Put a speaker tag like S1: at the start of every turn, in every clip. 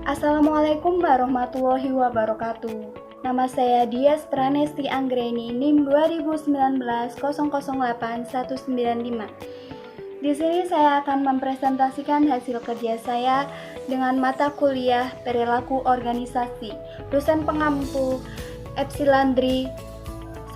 S1: Assalamualaikum warahmatullahi wabarakatuh. Nama saya Dias Pranesti Anggreni, NIM 2019008195. Di sini saya akan mempresentasikan hasil kerja saya dengan mata kuliah Perilaku Organisasi, dosen pengampu Epsilandri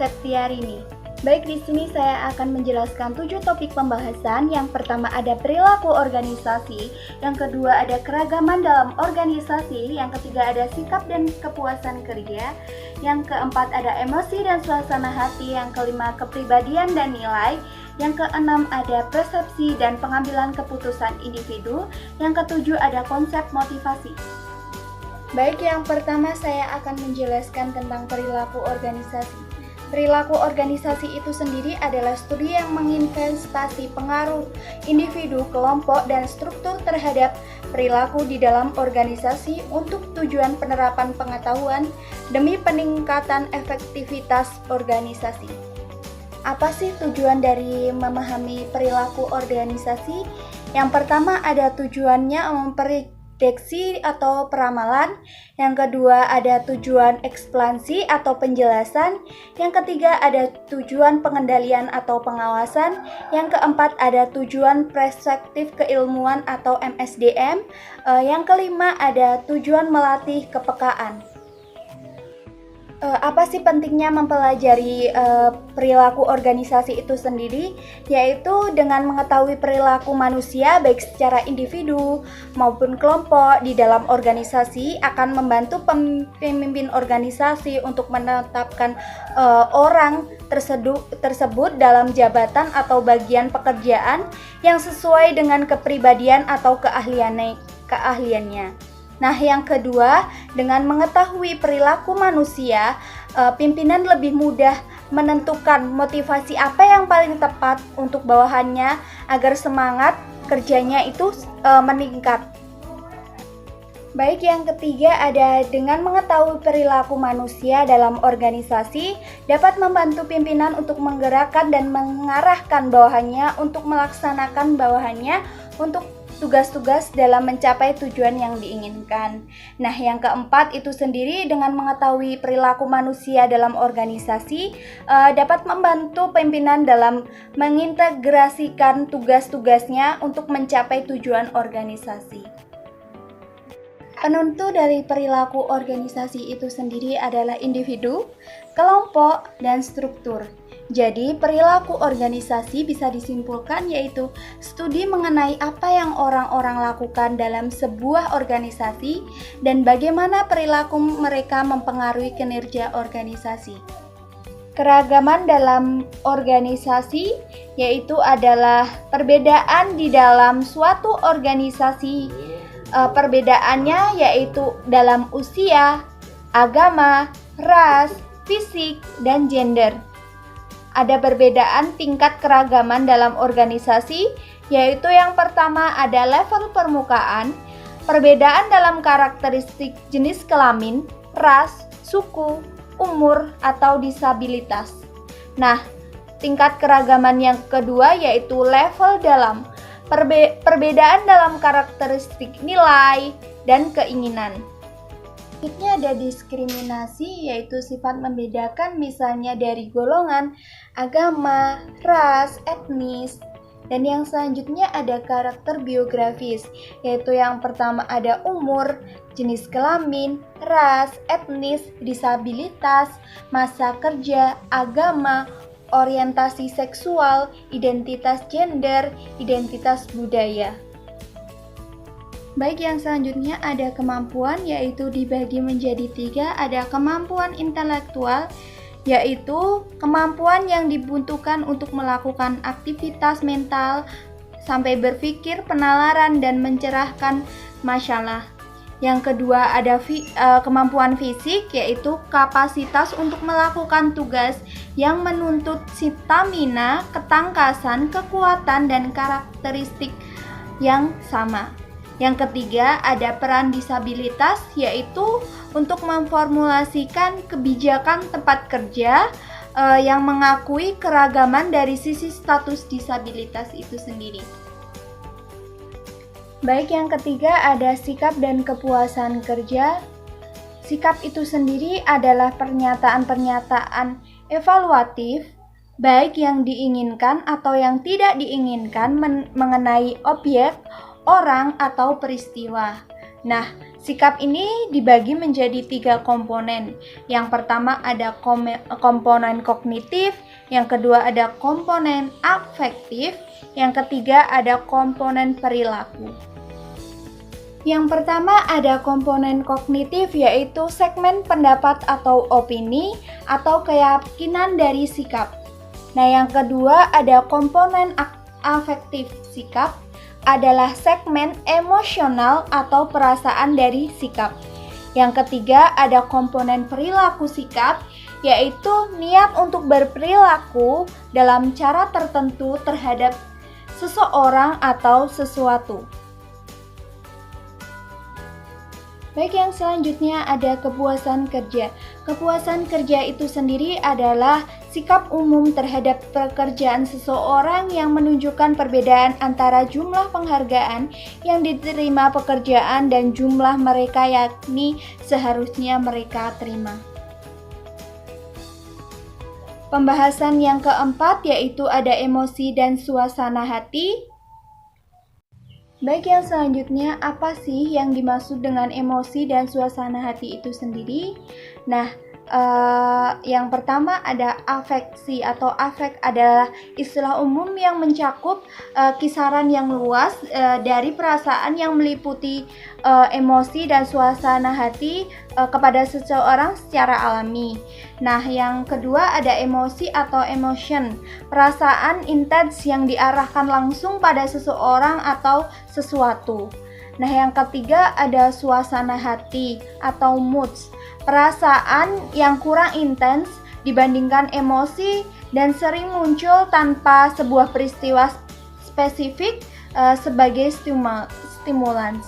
S1: Septiarini. Baik, di sini saya akan menjelaskan 7 topik pembahasan. Yang pertama ada perilaku organisasi, yang kedua ada keragaman dalam organisasi, yang ketiga ada sikap dan kepuasan kerja, yang keempat ada emosi dan suasana hati, yang kelima kepribadian dan nilai, yang keenam ada persepsi dan pengambilan keputusan individu, yang ketujuh ada konsep motivasi. Baik, yang pertama saya akan menjelaskan tentang perilaku organisasi. Perilaku organisasi itu sendiri adalah studi yang menginvestasi pengaruh individu, kelompok, dan struktur terhadap perilaku di dalam organisasi untuk tujuan penerapan pengetahuan demi peningkatan efektivitas organisasi. Apa sih tujuan dari memahami perilaku organisasi? Yang pertama ada tujuannya memprediksi atau peramalan, yang kedua ada tujuan ekspansi atau penjelasan, yang ketiga ada tujuan pengendalian atau pengawasan, yang keempat ada tujuan perspektif keilmuan atau MSDM, yang kelima ada tujuan melatih kepekaan. Apa sih pentingnya mempelajari perilaku organisasi itu sendiri? Yaitu dengan mengetahui perilaku manusia baik secara individu maupun kelompok di dalam organisasi akan membantu pemimpin organisasi untuk menetapkan orang tersebut dalam jabatan atau bagian pekerjaan yang sesuai dengan kepribadian atau keahliannya. Nah, yang kedua, dengan mengetahui perilaku manusia, pimpinan lebih mudah menentukan motivasi apa yang paling tepat untuk bawahannya agar semangat kerjanya itu meningkat. Baik, yang ketiga ada dengan mengetahui perilaku manusia dalam organisasi dapat membantu pimpinan untuk menggerakkan dan mengarahkan bawahannya untuk melaksanakan bawahannya untuk tugas-tugas dalam mencapai tujuan yang diinginkan. Nah, yang keempat itu sendiri dengan mengetahui perilaku manusia dalam organisasi dapat membantu pimpinan dalam mengintegrasikan tugas-tugasnya untuk mencapai tujuan organisasi. Penentu dari perilaku organisasi itu sendiri adalah individu, kelompok, dan struktur. Jadi, perilaku organisasi bisa disimpulkan yaitu studi mengenai apa yang orang-orang lakukan dalam sebuah organisasi dan bagaimana perilaku mereka mempengaruhi kinerja organisasi. Keragaman dalam organisasi yaitu adalah perbedaan di dalam suatu organisasi. Perbedaannya yaitu dalam usia, agama, ras, fisik, dan gender. Ada perbedaan tingkat keragaman dalam organisasi, yaitu yang pertama ada level permukaan, perbedaan dalam karakteristik jenis kelamin, ras, suku, umur, atau disabilitas. Nah, tingkat keragaman yang kedua yaitu level dalam, perbedaan dalam karakteristik nilai dan keinginan. Selanjutnya ada diskriminasi, yaitu sifat membedakan misalnya dari golongan, agama, ras, etnis. Dan yang selanjutnya ada karakter biografis, yaitu yang pertama ada umur, jenis kelamin, ras, etnis, disabilitas, masa kerja, agama, orientasi seksual, identitas gender, identitas budaya. Baik, yang selanjutnya ada kemampuan, yaitu dibagi menjadi 3. Ada kemampuan intelektual, yaitu kemampuan yang dibutuhkan untuk melakukan aktivitas mental sampai berpikir, penalaran, dan mencerahkan masalah. Yang kedua ada kemampuan fisik, yaitu kapasitas untuk melakukan tugas yang menuntut stamina, ketangkasan, kekuatan, dan karakteristik yang sama. Yang ketiga ada peran disabilitas, yaitu untuk memformulasikan kebijakan tempat kerja yang mengakui keragaman dari sisi status disabilitas itu sendiri. Baik, yang ketiga ada sikap dan kepuasan kerja. Sikap itu sendiri adalah pernyataan-pernyataan evaluatif, baik yang diinginkan atau yang tidak diinginkan mengenai objek, orang, atau peristiwa. Nah, sikap ini dibagi menjadi 3 komponen. Yang pertama ada komponen kognitif, yang kedua ada komponen afektif, yang ketiga ada komponen perilaku. Yang pertama ada komponen kognitif, yaitu segmen pendapat atau opini atau keyakinan dari sikap. Nah, yang kedua ada komponen afektif. Sikap adalah segmen emosional atau perasaan dari sikap. Yang ketiga ada komponen perilaku sikap, yaitu niat untuk berperilaku dalam cara tertentu terhadap seseorang atau sesuatu. Baik, yang selanjutnya ada kepuasan kerja. Kepuasan kerja itu sendiri adalah sikap umum terhadap pekerjaan seseorang yang menunjukkan perbedaan antara jumlah penghargaan yang diterima pekerjaan dan jumlah mereka, yakni seharusnya mereka terima. Pembahasan yang keempat yaitu ada emosi dan suasana hati. Baik, yang selanjutnya apa sih yang dimaksud dengan emosi dan suasana hati itu sendiri? Nah, yang pertama ada afeksi atau afek adalah istilah umum yang mencakup kisaran yang luas dari perasaan yang meliputi emosi dan suasana hati kepada seseorang secara alami. Nah, yang kedua ada emosi atau emotion, perasaan intens yang diarahkan langsung pada seseorang atau sesuatu. Nah, yang ketiga ada suasana hati atau moods, perasaan yang kurang intens dibandingkan emosi dan sering muncul tanpa sebuah peristiwa spesifik sebagai stimulans.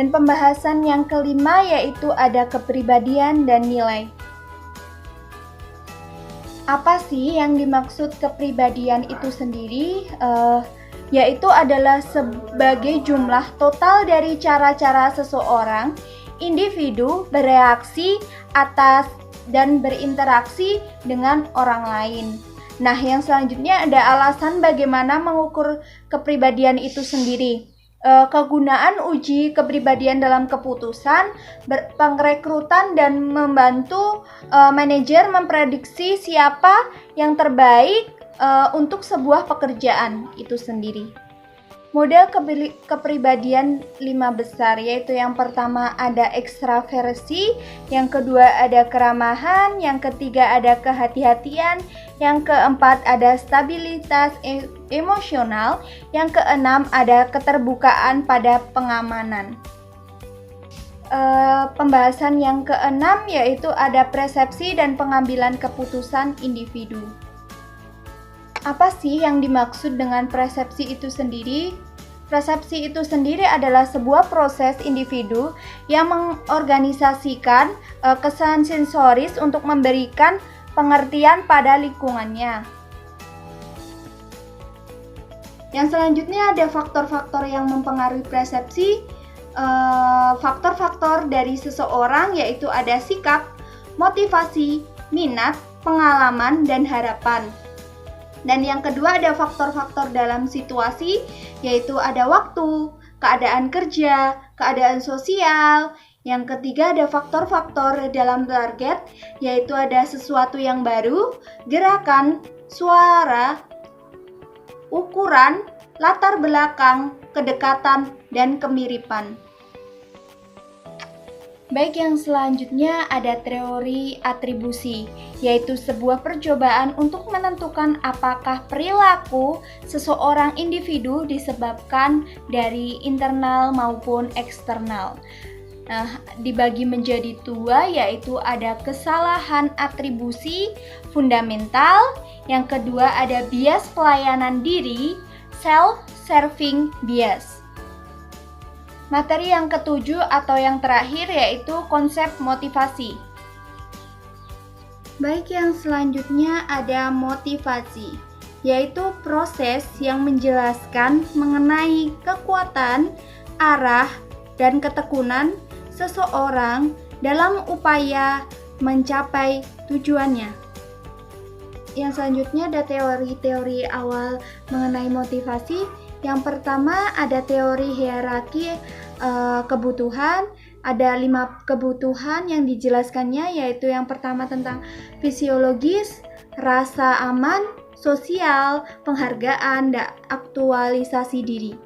S1: Dan pembahasan yang kelima yaitu ada kepribadian dan nilai. Apa sih yang dimaksud kepribadian itu sendiri? Yaitu adalah sebagai jumlah total dari cara-cara seseorang, individu bereaksi atas dan berinteraksi dengan orang lain. Nah, yang selanjutnya ada alasan bagaimana mengukur kepribadian itu sendiri. Kegunaan uji kepribadian dalam keputusan, pengrekrutan dan membantu manajer memprediksi siapa yang terbaik untuk sebuah pekerjaan itu sendiri. Model kepribadian 5 besar, yaitu yang pertama ada ekstraversi, yang kedua ada keramahan, yang ketiga ada kehati-hatian, yang keempat ada stabilitas emosional, yang keenam ada keterbukaan pada pengamanan. Pembahasan yang keenam yaitu ada persepsi dan pengambilan keputusan individu. Apa sih yang dimaksud dengan persepsi itu sendiri? Persepsi itu sendiri adalah sebuah proses individu yang mengorganisasikan kesan sensoris untuk memberikan pengertian pada lingkungannya. Yang selanjutnya ada faktor-faktor yang mempengaruhi persepsi. Faktor-faktor dari seseorang yaitu ada sikap, motivasi, minat, pengalaman, dan harapan. Dan yang kedua ada faktor-faktor dalam situasi, yaitu ada waktu, keadaan kerja, keadaan sosial. Yang ketiga ada faktor-faktor dalam target, yaitu ada sesuatu yang baru, gerakan, suara, ukuran, latar belakang, kedekatan, dan kemiripan. Baik, yang selanjutnya ada teori atribusi, yaitu sebuah percobaan untuk menentukan apakah perilaku seseorang individu disebabkan dari internal maupun eksternal. Nah, dibagi menjadi 2, yaitu ada kesalahan atribusi fundamental, yang kedua ada bias pelayanan diri, self-serving bias. Materi yang ketujuh atau yang terakhir yaitu konsep motivasi. Baik, yang selanjutnya ada motivasi. yaitu proses yang menjelaskan mengenai kekuatan, arah, dan ketekunan seseorang dalam upaya mencapai tujuannya. Yang selanjutnya ada teori-teori awal mengenai motivasi. Yang pertama ada teori hierarki kebutuhan. Ada 5 kebutuhan yang dijelaskannya, yaitu yang pertama tentang fisiologis, rasa aman, sosial, penghargaan, dan aktualisasi diri.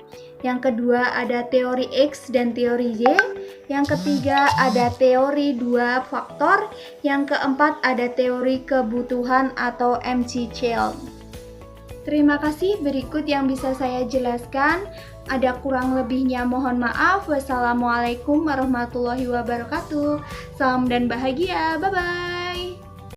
S1: Yang kedua ada teori X dan teori Y. Yang ketiga ada teori 2 faktor. Yang keempat ada teori kebutuhan atau McChild. Terima kasih, berikut yang bisa saya jelaskan. Ada kurang lebihnya mohon maaf. Wassalamualaikum warahmatullahi wabarakatuh. Salam dan bahagia. Bye-bye.